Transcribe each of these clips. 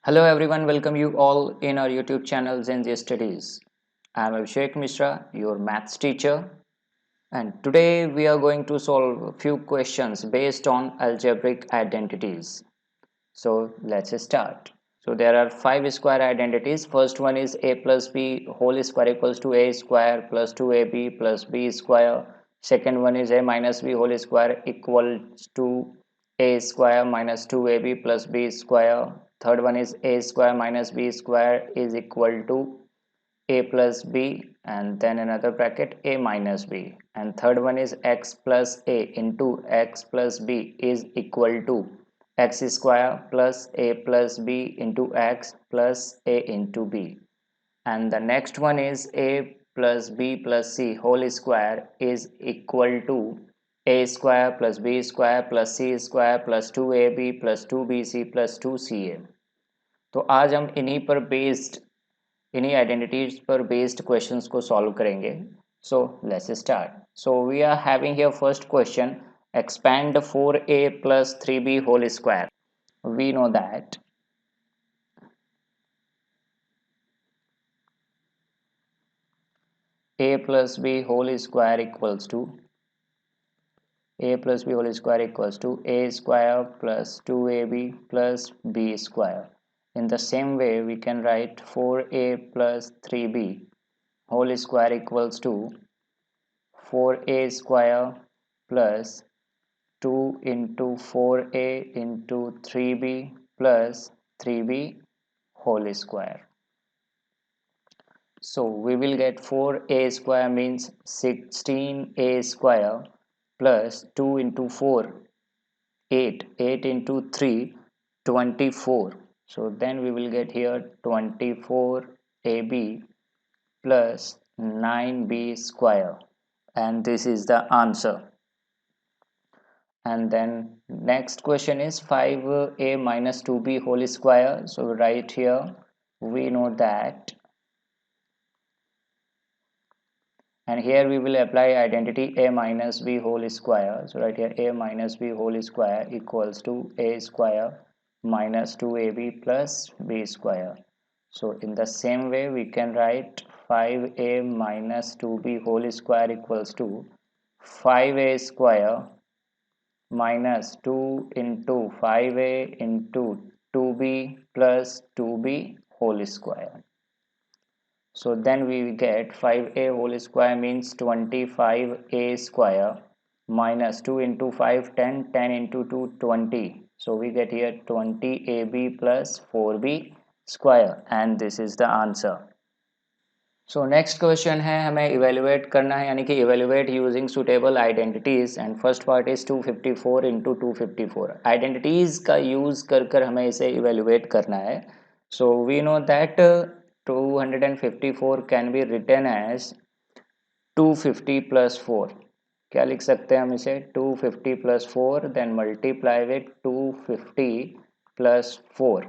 Hello everyone, welcome you all in our YouTube channel Zenzi Studies. I am Abhishek Mishra, your maths teacher, and today we are going to solve a few questions based on algebraic identities. So let's start. So there are five square identities. First one is a plus b whole square equals to a square plus 2ab plus b square. Second one is a minus b whole square equals to a square minus 2ab plus b square. Third one is a square minus b square is equal to a plus b and then another bracket a minus b. And third one is x plus a into x plus b is equal to x square plus a plus b into x plus a into b. And the next one is a plus b plus c whole square is equal to a square plus b square plus c square plus 2ab plus 2bc plus 2ca. तो आज हम इन्हीं identities पर based questions को solve करेंगे. So let's start. So we are having here first question. Expand 4a plus 3b whole square. We know that a plus b whole square equals to a square plus 2ab plus b square. In the same way we can write 4a plus 3b whole square equals to 4a square plus 2 into 4a into 3b plus 3b whole square. So we will get 4a square means 16a square plus 2 into 4 8 8 into 3 24. So then we will get here 24ab plus 9b square, and this is the answer. And then next question is 5a minus 2b whole square. So right here we know that, and here we will apply identity a minus b whole square. So right here a minus b whole square equals to a square minus 2ab plus b square. So in the same way we can write 5a minus 2b whole square equals to 5a square minus 2 into 5a into 2b plus 2b whole square. So then we get 5a whole square means 25a square minus 2 into 5 10 10 into 2 20. So we get here 20ab plus 4b square, and this is the answer. So next question है, हमें evaluate करना है, यानी कि evaluate using suitable identities. And first part is 254 into 254. Identities का use कर कर हमें इसे इवेलुएट करना है. So we know that 254 can be written as 250 plus 4. क्या लिख सकते हैं हम इसे? 250 plus 4 then multiply with 250 plus 4,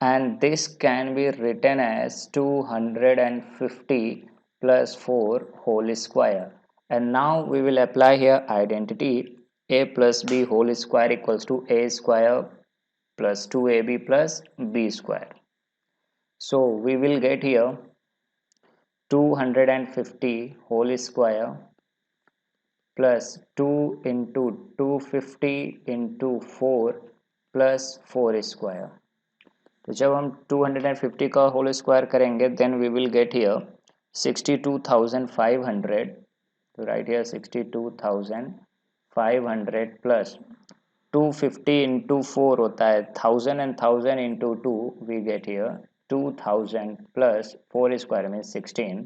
and this can be written as 250 plus 4 whole square. And now we will apply here identity a plus b whole square equals to a square plus 2ab plus b square. So we will get here 250 whole square plus 2 into 250 into 4 plus 4 square. तो जब हम 250 का whole square करेंगे then we will get here 62,500. तो right here 62,500 plus 250 into 4 होता है 1000 and 1000 into 2 we get here 2000 plus 4 square में 16,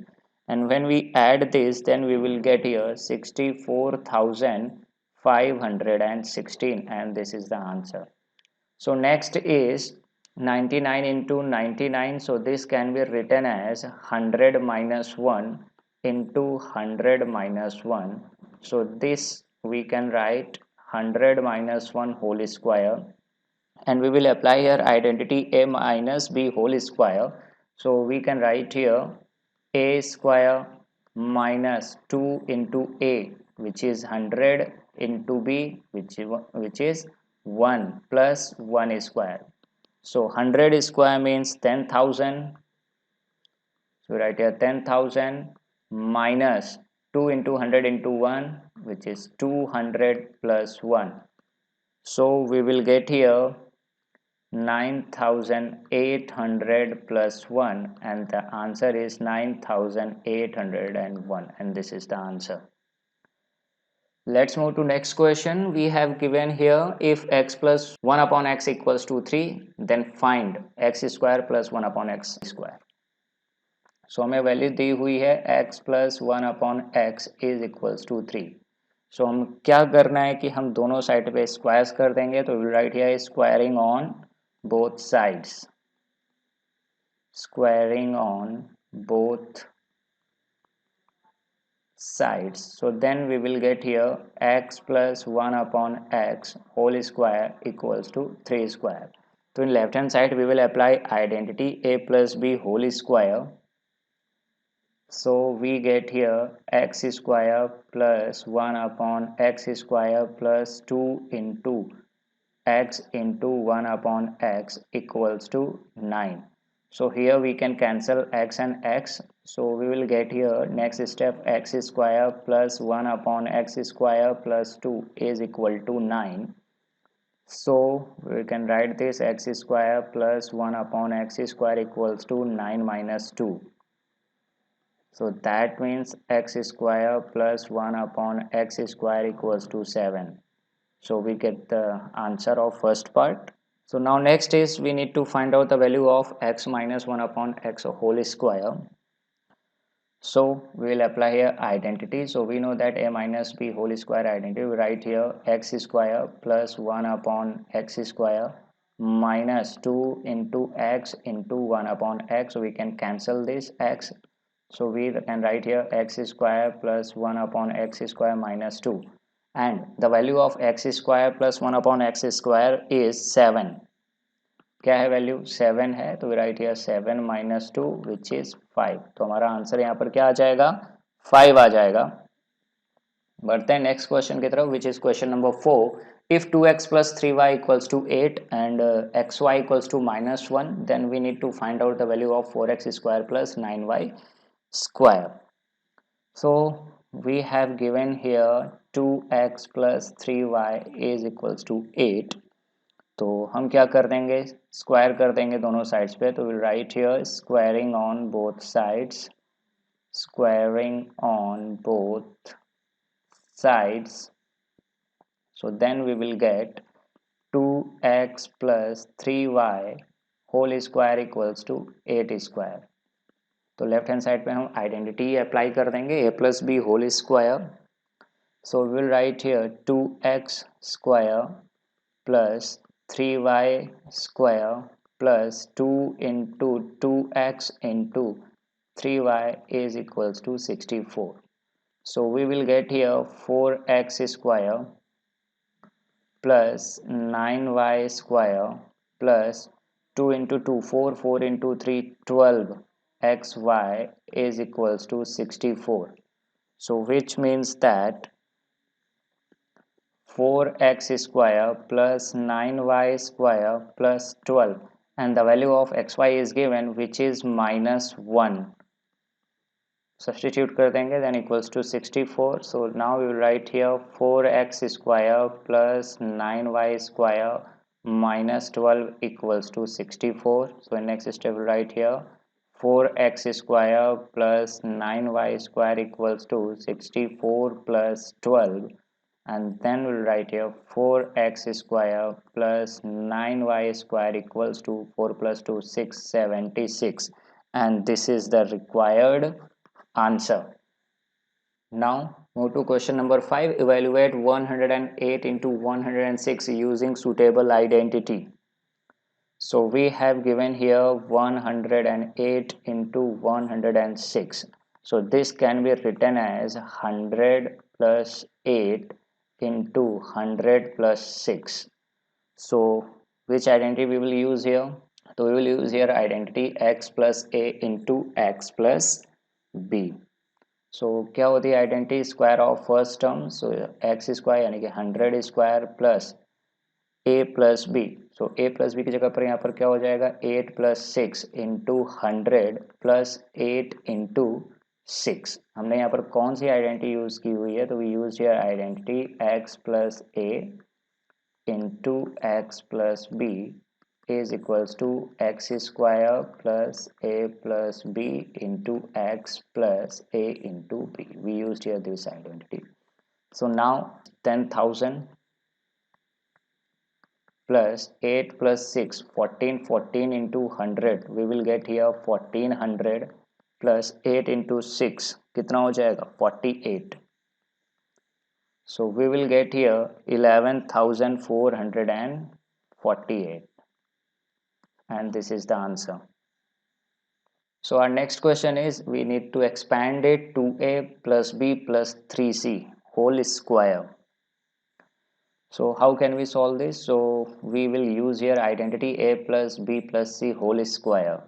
and when we add this then we will get here 64,516, and this is the answer. So next is 99 into 99. So this can be written as 100 minus 1 into 100 minus 1. So this we can write 100 minus 1 whole square, and we will apply here identity a minus b whole square. So we can write here a square minus 2 into a, which is 100, into b, which is 1 plus 1 square. So 100 square means 10,000. So write here 10,000 minus 2 into 100 into 1, which is 200 plus 1. So we will get here 9,800 plus 1, and the answer is 9,801, and this is the answer. Let's move to next question. We have given here if x plus 1 upon x equals to 3, then find x square plus 1 upon x square. सो हमें value दी हुई है x plus 1 upon x is equals to 3. So हम क्या करना है कि हम दोनों साइड पे स्क्वायर्स कर देंगे. तो will write here squaring on both sides, squaring on both sides. So then we will get here x plus 1 upon x whole square equals to 3 square. So in left hand side we will apply identity a plus b whole square. So we get here x square plus 1 upon x square plus 2 into x into 1 upon x equals to 9. So here we can cancel x and x. So we will get here next step x square plus 1 upon x square plus 2 is equal to 9. So we can write this x square plus 1 upon x square equals to 9 minus 2. So that means x square plus 1 upon x square equals to 7. So we get the answer of first part. So now next is we need to find out the value of x minus 1 upon x whole square. So we will apply here identity. So we know that a minus b whole square identity. We write here x square plus 1 upon x square minus 2 into x into 1 upon x. So we can cancel this x. So we can write here x square plus 1 upon x square minus 2. And the value of x square plus 1 upon x square is 7. क्या है value 7 है. तो we write here 7 minus 2 which is 5. तो हमारा answer यहाँ पर क्या आ जाएगा 5 आ जाएगा. बढ़ते हैं नेक्स्ट क्वेश्चन की तरफ which is question number 4. if 2x plus 3y equals to 8 and xy equals to minus 1, then we need to find out the value of 4x square plus 9y square. So we have given here 2x plus 3y is equals to 8. तो हम क्या कर देंगे square कर देंगे दोनों sides पे. तो will write here squaring on both sides, squaring on both sides. So then we will get 2x plus 3y whole square equals to 8 square. तो लेफ्ट हैंड साइड पे हम आइडेंटिटी अप्लाई कर देंगे a plus b whole square. So we will write here 2x square plus 3y square plus 2 into 2x into 3y is equals to 64. So we will get here 4x square plus 9y square plus 2 into 2 4 4 into 3 12 xy is equals to 64. So which means that 4x square plus 9y square plus 12 and the value of xy is given which is minus 1. Substitute कर देंगे then equals to 64. So now we will write here 4x square plus 9y square minus 12 equals to 64. So in next step we will write here 4x square plus 9y square equals to 64 plus 12, and then we'll write here 4x square plus 9y square equals to 4 plus 2 676, and this is the required answer. Now move to question number 5. Evaluate 108 into 106 using suitable identity. So we have given here 108 into 106. So this can be written as 100 plus 8 into 100 plus 6. So which identity we will use here? So we will use here identity x plus a into x plus b. सो क्या होती है identity square of first term. So x square यानी कि 100 square plus ए plus B, सो ए plus B की जगह पर यहाँ पर क्या हो जाएगा, 8 प्लस 6 इंटू 100 प्लस 8 इंटू 6। हमने यहाँ पर कौन सी आइडेंटिटी यूज की हुई है, तो we use here identity x plus a into x plus b is equals to x square plus a plus b into x plus a into b. We used here this identity. So now 10,000 plus 8 plus 6, 14, 14 into 100, we will get here 1400 plus 8 into 6 कितना हो जाएगा 48. So we will get here 11,448, and this is the answer. So our next question is, we need to expand it to a plus b plus 3c whole square. So how can we solve this? So we will use here identity a plus b plus c whole square.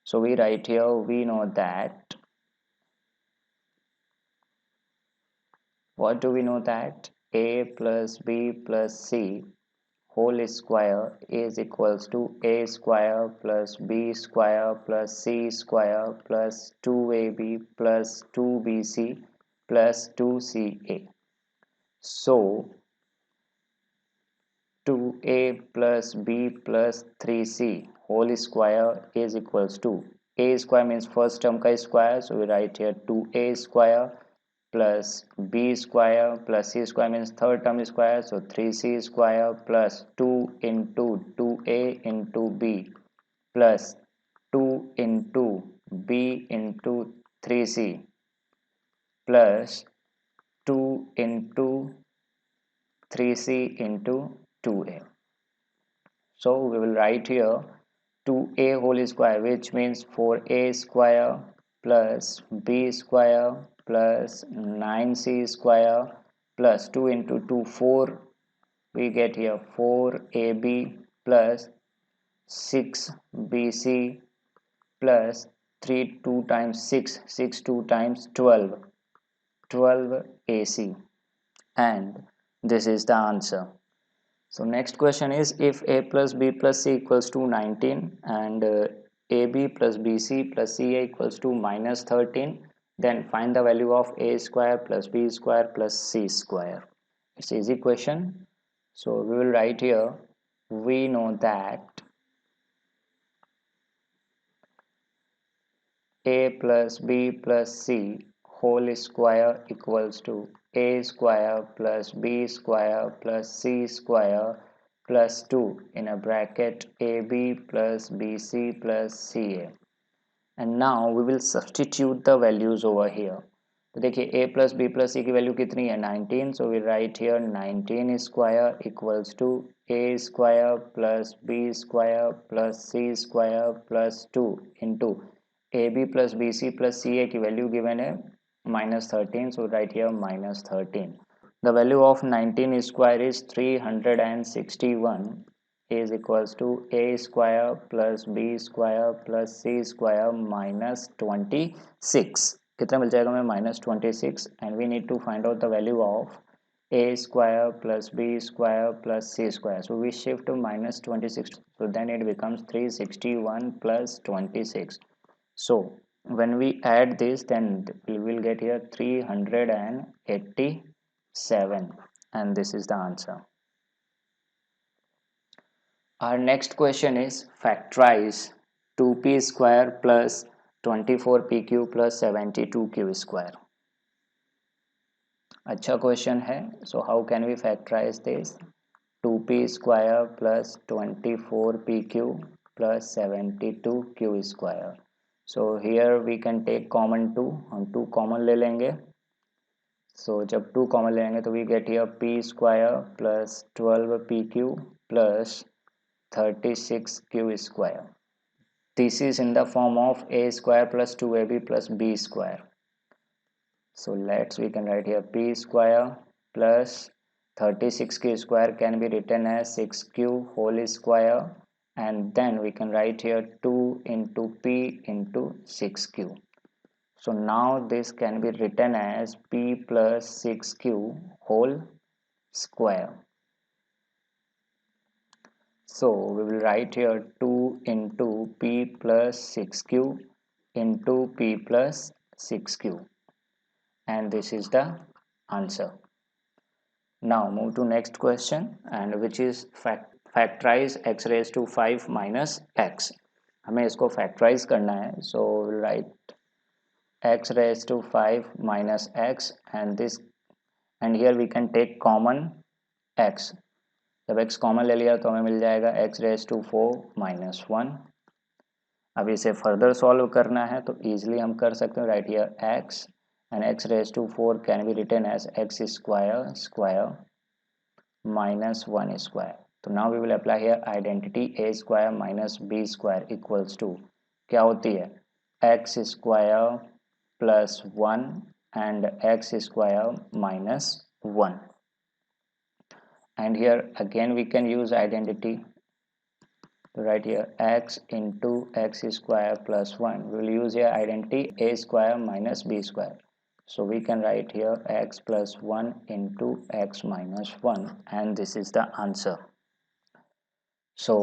So we write here, we know that, what do we know that? A plus b plus c whole square is equals to a square plus b square plus c square plus 2ab plus 2bc plus 2ca. So 2a plus b plus 3c whole square is equals to, a square means first term ka square, so we write here 2a square plus b square plus c square means third term square, so 3c square plus 2 into 2a into b plus 2 into b into 3c plus 2 into 3c into 2a. So we will write here 2a whole square, which means 4a square plus b square plus 9c square plus 2 into 2 4, we get here 4ab plus 6bc plus 3 2 times 6, 6 2 times 12, 12ac, and this is the answer. So next question is, if a plus b plus c equals to 19 and ab plus bc plus ca equals to minus 13, then find the value of a square plus b square plus c square. It's easy question. So we will write here, we know that a plus b plus c whole square equals to a square plus b square plus c square plus 2 in a bracket ab plus bc plus ca. And now we will substitute the values over here. तो देखिए a plus b plus c की value कितनी है 19, so we write here 19 square equals to a square plus b square plus c square plus 2 into ab plus bc plus ca की value given है -13, so write here -13. The value of 19 square is 361 is equals to a square plus b square plus c square minus 26. कितना मिल जाएगा हमें -26, and we need to find out the value of a square plus b square plus c square. So we shift to -26, so then it becomes 361 plus 26. So when we add this, then we will get here 387, and this is the answer. Our next question is, factorize 2p square plus 24pq plus 72q square. अच्छा question है. So how can we factorize this? 2p square plus 24pq plus 72q square. So here we can take common 2, हम 2 common ले लेंगे. So जब 2 common लेंगे तो we get here p square plus 12pq plus 36q square. This is in the form of a square plus 2ab plus b square. So we can write here p square plus 36q square can be written as 6q whole square, and then we can write here 2 into p into 6q. So now this can be written as p plus 6q whole square. So we will write here 2 into p plus 6q into p plus 6q, and this is the answer. Now move to next question, and which is factorize x raised to 5 minus x. हमें इसको factorize करना है, so we'll write x raised to 5 minus x, and this, and here we can take common x. जब x common ले लिया तो हमें मिल जाएगा x raised to 4 minus 1. अब इसे फर्दर सॉल्व करना है तो इजीली हम कर सकते हैं. Right here x, and x raised to 4 can be written as x square minus 1 square. तो now we will apply here identity a square minus b square equals to, क्या होती है, x square plus 1 and x square minus 1. And here again we can use identity. Right here x into x square plus 1, we will use here identity a square minus b square. So we can write here x plus 1 into x minus 1, and this is the answer. So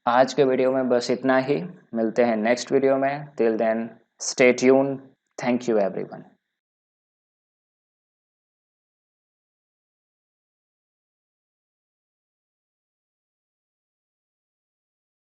आज के video में बस इतना ही. मिलते हैं next video में. Till then stay tune. Thank you everyone.